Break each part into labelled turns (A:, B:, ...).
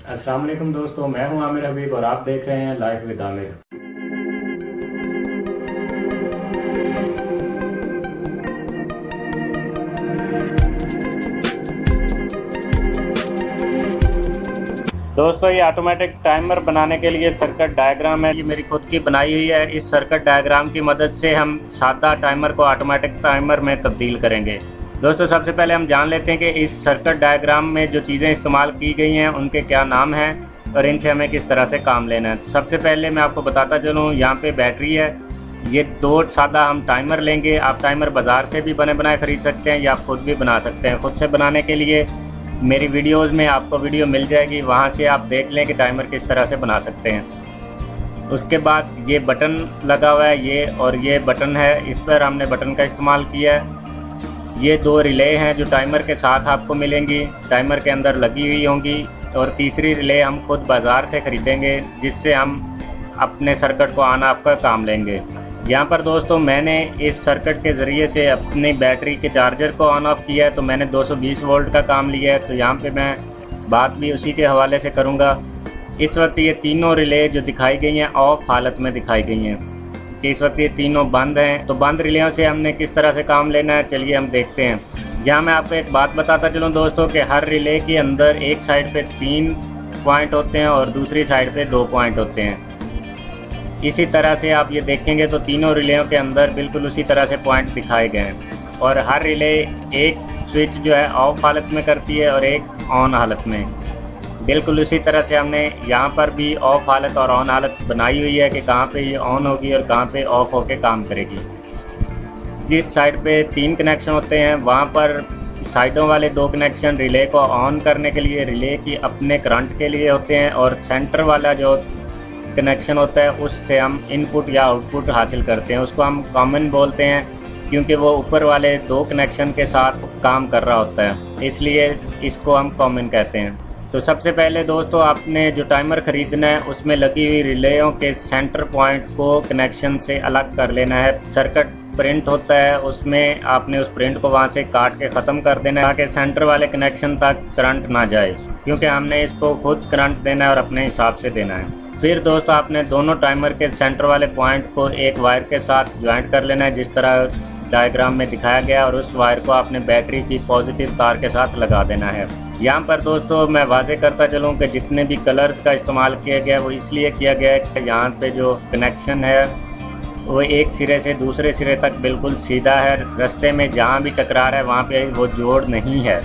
A: अस्सलाम वालेकुम दोस्तों, मैं हूं आमिर हबीब और आप देख रहे हैं लाइफ विद आमिर। दोस्तों, ये ऑटोमेटिक टाइमर बनाने के लिए सर्किट डायग्राम है। ये मेरी खुद की बनाई हुई है। इस सर्किट डायग्राम की मदद से हम सादा टाइमर को ऑटोमेटिक टाइमर में तब्दील करेंगे। दोस्तों, सबसे पहले हम जान लेते हैं कि इस सर्किट डायग्राम में जो चीज़ें इस्तेमाल की गई हैं उनके क्या नाम हैं और इनसे हमें किस तरह से काम लेना है। सबसे पहले मैं आपको बताता चलूँ, यहाँ पे बैटरी है। ये दो सादा हम टाइमर लेंगे। आप टाइमर बाज़ार से भी बने बनाए ख़रीद सकते हैं या आप खुद भी बना सकते हैं। खुद से बनाने के लिए मेरी वीडियोस में आपको वीडियो मिल जाएगी, वहाँ से आप देख लें कि टाइमर किस तरह से बना सकते हैं। उसके बाद ये बटन लगा हुआ है, ये और ये बटन है, इस पर हमने बटन का इस्तेमाल किया है। ये दो रिले हैं जो टाइमर के साथ आपको मिलेंगी, टाइमर के अंदर लगी हुई होंगी। और तीसरी रिले हम खुद बाज़ार से ख़रीदेंगे, जिससे हम अपने सर्किट को ऑन ऑफ का काम लेंगे। यहाँ पर दोस्तों, मैंने इस सर्किट के ज़रिए से अपनी बैटरी के चार्जर को ऑन ऑफ किया है, तो मैंने 220 वोल्ट का काम लिया है। तो यहाँ पे मैं बात भी उसी के हवाले से करूँगा। इस वक्त ये तीनों रिले जो दिखाई गई हैं ऑफ हालत में दिखाई गई हैं कि इस वक्त ये तीनों बंद हैं। तो बंद रिलेयों से हमने किस तरह से काम लेना है, चलिए हम देखते हैं। यहाँ मैं आपको एक बात बताता चलूँ दोस्तों कि हर रिले के अंदर एक साइड पे 3 पॉइंट होते हैं और दूसरी साइड पे 2 पॉइंट होते हैं। इसी तरह से आप ये देखेंगे तो तीनों रिलेयों के अंदर बिल्कुल उसी तरह से पॉइंट दिखाए गए हैं। और हर रिले एक स्विच जो है ऑफ हालत में करती है और एक ऑन हालत में। बिल्कुल उसी तरह से हमने यहाँ पर भी ऑफ हालत और ऑन हालत बनाई हुई है कि कहाँ पे ये ऑन होगी और कहाँ पे ऑफ होके काम करेगी। जिस साइड पे 3 कनेक्शन होते हैं वहाँ पर साइडों वाले 2 कनेक्शन रिले को ऑन करने के लिए, रिले की अपने करंट के लिए होते हैं। और सेंटर वाला जो कनेक्शन होता है उससे हम इनपुट या आउटपुट हासिल करते हैं। उसको हम कॉमन बोलते हैं क्योंकि वो ऊपर वाले 2 कनेक्शन के साथ काम कर रहा होता है, इसलिए इसको हम कॉमन कहते हैं। तो सबसे पहले दोस्तों, आपने जो टाइमर ख़रीदना है उसमें लगी हुई रिलेयों के सेंटर पॉइंट को कनेक्शन से अलग कर लेना है। सर्किट प्रिंट होता है, उसमें आपने उस प्रिंट को वहाँ से काट के ख़त्म कर देना है ताकि सेंटर वाले कनेक्शन तक करंट ना जाए, क्योंकि हमने इसको खुद करंट देना है और अपने हिसाब से देना है। फिर दोस्तों, आपने दोनों टाइमर के सेंटर वाले पॉइंट को एक वायर के साथ ज्वाइंट कर लेना है, जिस तरह डायग्राम में दिखाया गया। और उस वायर को आपने बैटरी की पॉजिटिव तार के साथ लगा देना है। यहाँ पर दोस्तों मैं वाज़ेह करता चलूँ कि जितने भी कलर्स का इस्तेमाल किया गया है वो इसलिए किया गया है कि यहाँ पे जो कनेक्शन है वो एक सिरे से दूसरे सिरे तक बिल्कुल सीधा है। रास्ते में जहाँ भी टकरार है वहाँ पे वो जोड़ नहीं है,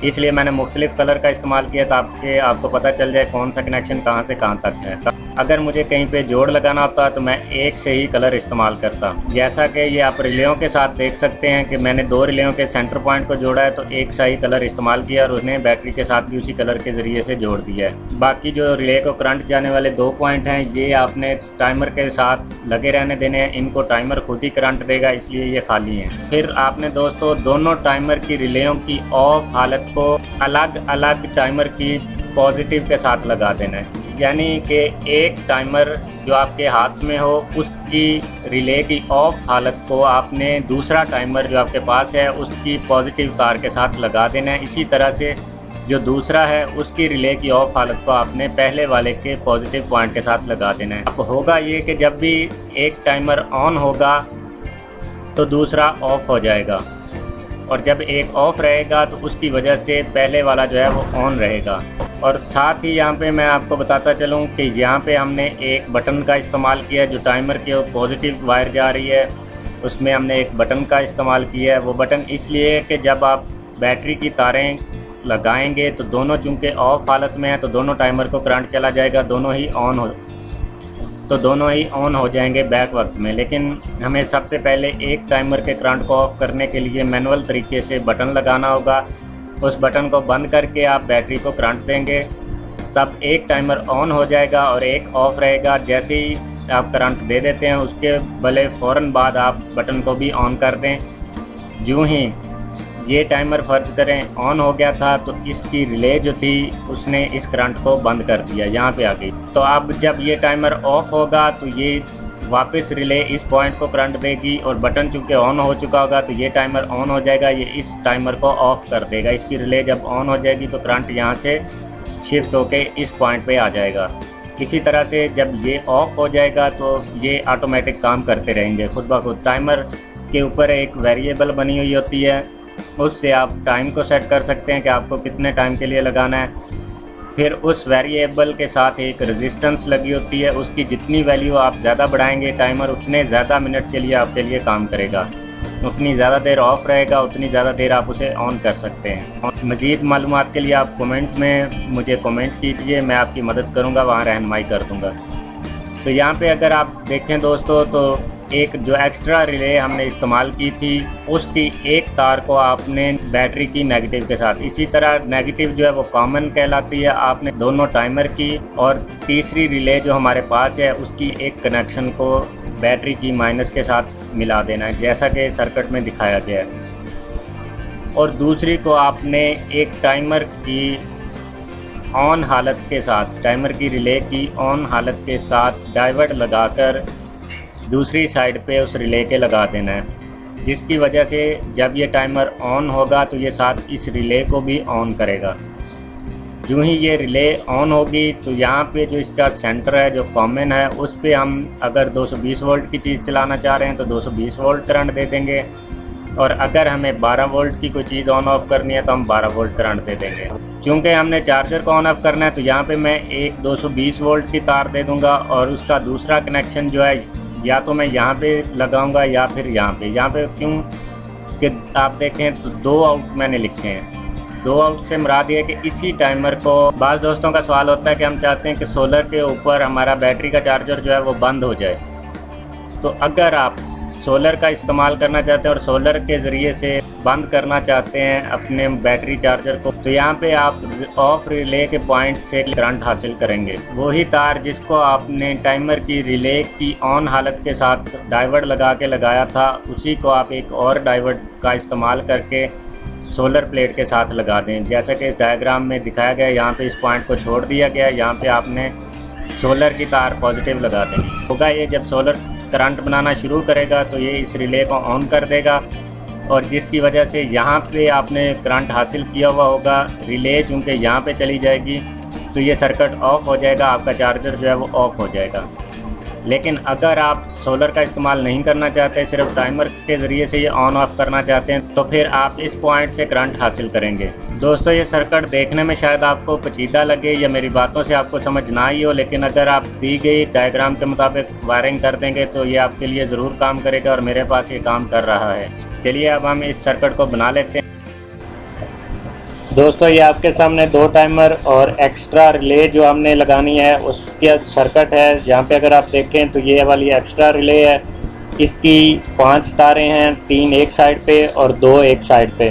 A: इसलिए मैंने मुख्तलिफ कलर का इस्तेमाल किया ताकि आपको पता चल जाए कौन सा कनेक्शन कहाँ से कहाँ तक है। अगर मुझे कहीं पे जोड़ लगाना होता तो मैं एक से ही कलर इस्तेमाल करता। जैसा कि ये आप रिलेयों के साथ देख सकते हैं कि मैंने 2 रिलेयों के सेंटर पॉइंट को जोड़ा है, तो एक सा ही कलर इस्तेमाल किया और उन्हें बैटरी के साथ भी उसी कलर के ज़रिए से जोड़ दिया है। बाकी जो रिले को करंट जाने वाले 2 पॉइंट हैं, ये आपने टाइमर के साथ लगे रहने देने हैं। इनको टाइमर खुद ही करंट देगा, इसलिए ये खाली हैं। फिर आपने दोस्तों दोनों टाइमर की रिलेयों की ऑफ हालत को अलग अलग टाइमर की पॉजिटिव के साथ लगा देना है। यानी कि एक टाइमर जो आपके हाथ में हो उसकी रिले की ऑफ हालत को आपने दूसरा टाइमर जो आपके पास है उसकी पॉजिटिव तार के साथ लगा देना है। इसी तरह से जो दूसरा है उसकी रिले की ऑफ हालत को आपने पहले वाले के पॉजिटिव पॉइंट के साथ लगा देना है। अब होगा ये कि जब भी एक टाइमर ऑन होगा तो दूसरा ऑफ हो जाएगा, और जब एक ऑफ रहेगा तो उसकी वजह से पहले वाला जो है वो ऑन रहेगा। और साथ ही यहाँ पे मैं आपको बताता चलूँ कि यहाँ पे हमने एक बटन का इस्तेमाल किया है। जो टाइमर की पॉजिटिव वायर जा रही है उसमें हमने एक बटन का इस्तेमाल किया है। वो बटन इसलिए कि जब आप बैटरी की तारें लगाएंगे तो दोनों चूँकि ऑफ हालत में है तो दोनों टाइमर को करंट चला जाएगा, दोनों ही ऑन हो जाएंगे बैक वक्त में। लेकिन हमें सबसे पहले एक टाइमर के करंट को ऑफ करने के लिए मैनुअल तरीके से बटन लगाना होगा। उस बटन को बंद करके आप बैटरी को करंट देंगे, तब एक टाइमर ऑन हो जाएगा और एक ऑफ रहेगा। जैसे ही आप करंट दे देते हैं उसके भले फ़ौरन बाद आप बटन को भी ऑन कर दें। यूँ ही ये टाइमर फ़र्ज़ करें ऑन हो गया था तो इसकी रिले जो थी उसने इस करंट को बंद कर दिया, यहाँ पे आ गई। तो अब जब ये टाइमर ऑफ होगा तो ये वापस रिले इस पॉइंट को करंट देगी और बटन चूँकि ऑन हो चुका होगा तो ये टाइमर ऑन हो जाएगा, ये इस टाइमर को ऑफ कर देगा। इसकी रिले जब ऑन हो जाएगी तो करंट यहाँ से शिफ्ट होके इस पॉइंट पे आ जाएगा। इसी तरह से जब ये ऑफ हो जाएगा तो ये ऑटोमेटिक काम करते रहेंगे खुद ब खुद। टाइमर के ऊपर एक वेरिएबल बनी हुई होती है, उससे आप टाइम को सेट कर सकते हैं कि आपको कितने टाइम के लिए लगाना है। फिर उस वेरिएबल के साथ एक रेजिस्टेंस लगी होती है, उसकी जितनी वैल्यू आप ज़्यादा बढ़ाएंगे टाइमर उतने ज़्यादा मिनट के लिए आपके लिए काम करेगा, उतनी ज़्यादा देर ऑफ रहेगा, उतनी ज़्यादा देर आप उसे ऑन कर सकते हैं। और मज़ीद मालूमात के लिए आप कमेंट में मुझे कमेंट कीजिए, मैं आपकी मदद करूँगा, वहाँ रहनुमाई कर दूँगा। तो यहाँ पे अगर आप देखें दोस्तों तो एक जो एक्स्ट्रा रिले हमने इस्तेमाल की थी उसकी एक तार को आपने बैटरी की नेगेटिव के साथ, इसी तरह नेगेटिव जो है वो कॉमन कहलाती है, आपने दोनों टाइमर की और तीसरी रिले जो हमारे पास है उसकी एक कनेक्शन को बैटरी की माइनस के साथ मिला देना है, जैसा कि सर्किट में दिखाया गया है। और दूसरी को आपने एक टाइमर की ऑन हालत के साथ, टाइमर की रिले की ऑन हालत के साथ डाइवर्ट लगाकर दूसरी साइड पे उस रिले के लगा देना है, जिसकी वजह से जब ये टाइमर ऑन होगा तो ये साथ इस रिले को भी ऑन करेगा। यूँ ही ये रिले ऑन होगी तो यहाँ पे जो इसका सेंटर है जो कॉमन है उस पे हम अगर 220 वोल्ट की चीज़ चलाना चाह रहे हैं तो 220 वोल्ट करंट दे देंगे, और अगर हमें 12 वोल्ट की कोई चीज़ ऑन ऑफ करनी है तो हम 12 वोल्ट करंट दे देंगे। क्योंकि हमने चार्जर को ऑन ऑफ करना है तो यहाँ पे मैं एक 220 वोल्ट की तार दे दूँगा और उसका दूसरा कनेक्शन जो है या तो मैं यहाँ पे लगाऊंगा या फिर यहाँ पे क्यों कि आप देखें तो 2 आउट मैंने लिखे हैं। 2 आउट से मुराद ये है कि इसी टाइमर को, बाज़ दोस्तों का सवाल होता है कि हम चाहते हैं कि सोलर के ऊपर हमारा बैटरी का चार्जर जो है वो बंद हो जाए। तो अगर आप सोलर का इस्तेमाल करना चाहते हैं और सोलर के ज़रिए से बंद करना चाहते हैं अपने बैटरी चार्जर को, तो यहाँ पे आप ऑफ रिले के पॉइंट से करंट हासिल करेंगे। वही तार जिसको आपने टाइमर की रिले की ऑन हालत के साथ डाइवर्ट लगा के लगाया था, उसी को आप एक और डाइवर्ट का इस्तेमाल करके सोलर प्लेट के साथ लगा दें, जैसा कि इस डायग्राम में दिखाया गया। यहाँ पे इस पॉइंट को छोड़ दिया गया, यहाँ पे आपने सोलर की तार पॉजिटिव लगा देनी होगा। ये जब सोलर करंट बनाना शुरू करेगा तो ये इस रिले को ऑन कर देगा, और जिसकी वजह से यहाँ पे आपने करंट हासिल किया हुआ होगा, रिले चूँकि यहाँ पे चली जाएगी तो ये सर्किट ऑफ हो जाएगा, आपका चार्जर जो है वो ऑफ हो जाएगा। लेकिन अगर आप सोलर का इस्तेमाल नहीं करना चाहते, सिर्फ टाइमर के ज़रिए से ये ऑन ऑफ करना चाहते हैं, तो फिर आप इस पॉइंट से करंट हासिल करेंगे। दोस्तों ये सर्किट देखने में शायद आपको पेचीदा लगे या मेरी बातों से आपको समझ ना आई हो, लेकिन अगर आप दी गई डायग्राम के मुताबिक वायरिंग कर देंगे तो ये आपके लिए ज़रूर काम करेगा, और मेरे पास ये काम कर रहा है। चलिए अब हम इस सर्किट को बना लेते हैं। दोस्तों ये आपके सामने 2 टाइमर और एक्स्ट्रा रिले जो हमने लगानी है उसके सर्किट है। यहाँ पे अगर आप देखें तो ये वाली एक्स्ट्रा रिले है, इसकी 5 तारें हैं, 3 एक साइड पे और 2 एक साइड पे,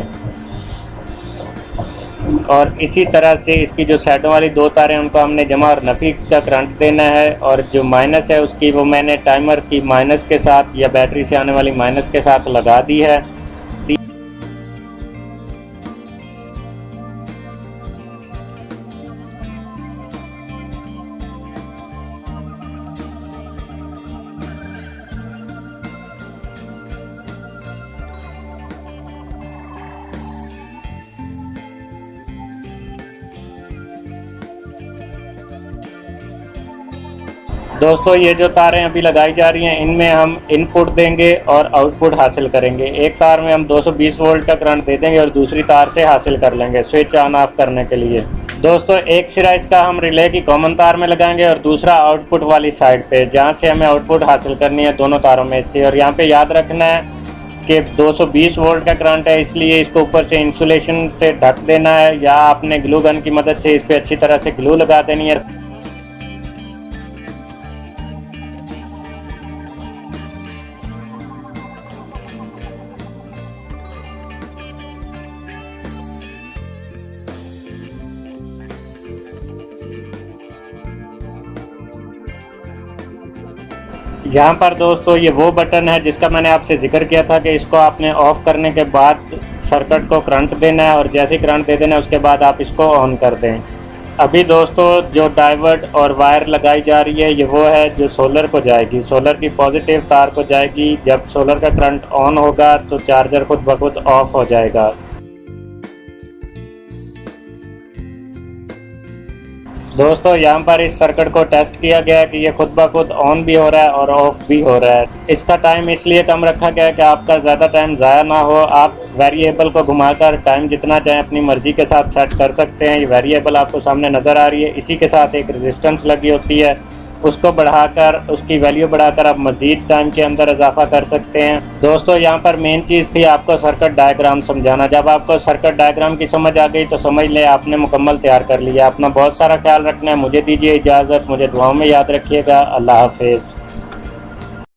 A: और इसी तरह से इसकी जो साइडों वाली 2 तारें उनको हमने जमा और नफी का करंट देना है, और जो माइनस है उसकी वो मैंने टाइमर की माइनस के साथ या बैटरी से आने वाली माइनस के साथ लगा दी है। दोस्तों ये जो तारें अभी लगाई जा रही हैं इनमें हम इनपुट देंगे और आउटपुट हासिल करेंगे। एक तार में हम 220 वोल्ट का करंट दे देंगे और दूसरी तार से हासिल कर लेंगे स्विच ऑन ऑफ करने के लिए। दोस्तों एक सिरा इसका हम रिले की कॉमन तार में लगाएंगे और दूसरा आउटपुट वाली साइड पे, जहाँ से हमें आउटपुट हासिल करनी है दोनों तारों में से। और यहाँ पे याद रखना है कि 220 वोल्ट का करंट है, इसलिए इसको ऊपर से इंसुलेशन से ढक देना है, या आपने ग्लू गन की मदद से इस पर अच्छी तरह से ग्लू लगा देनी है। यहाँ पर दोस्तों ये वो बटन है जिसका मैंने आपसे जिक्र किया था कि इसको आपने ऑफ करने के बाद सर्किट को करंट देना है, और जैसे ही करंट दे देना है उसके बाद आप इसको ऑन कर दें। अभी दोस्तों जो डाइवर्ट और वायर लगाई जा रही है ये वो है जो सोलर को जाएगी, सोलर की पॉजिटिव तार को जाएगी। जब सोलर का करंट ऑन होगा तो चार्जर खुद ब खुद ऑफ हो जाएगा। दोस्तों यहाँ पर इस सर्किट को टेस्ट किया गया है कि ये खुद ब खुद ऑन भी हो रहा है और ऑफ भी हो रहा है। इसका टाइम इसलिए कम रखा गया है कि आपका ज़्यादा टाइम ज़ाया ना हो। आप वेरिएबल को घुमाकर टाइम जितना चाहें अपनी मर्ज़ी के साथ सेट कर सकते हैं। ये वेरिएबल आपको सामने नज़र आ रही है, इसी के साथ एक रेजिस्टेंस लगी होती है, उसको बढ़ाकर उसकी वैल्यू बढ़ाकर आप मज़ीद टाइम के अंदर इजाफा कर सकते हैं। दोस्तों यहाँ पर मेन चीज़ थी आपको सर्किट डायग्राम समझाना। जब आपको सर्किट डायग्राम की समझ आ गई तो समझ ले आपने मुकम्मल तैयार कर लिया। अपना बहुत सारा ख्याल रखना है। मुझे दीजिए इजाज़त, मुझे दुआओं में याद रखिएगा। अल्लाह हाफिज़।